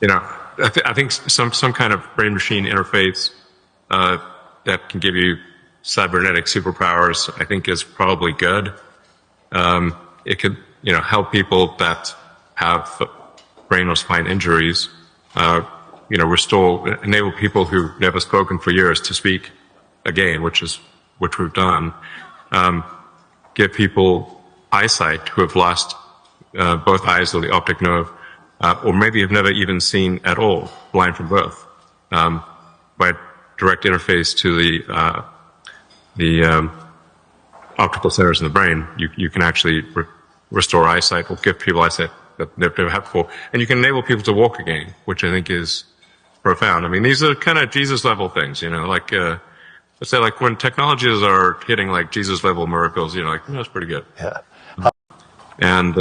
you know, I think some kind of brain machine interface that can give you cybernetic superpowers, I think, is probably good. It could, you know, help people that have brain or spine injuries. You know, enable people who've never spoken for years to speak again, which we've done. Give people eyesight who have lost both eyes or the optic nerve, or maybe have never even seen at all, blind from birth, by direct interface to the optical centers in the brain. You can actually restore eyesight, or give people eyesight that they've never had before, and you can enable people to walk again, which I think is profound. I mean, these are kind of Jesus level things, you know, like let's say, like when technologies are hitting like Jesus level miracles, you know, like, that's pretty good. Yeah. And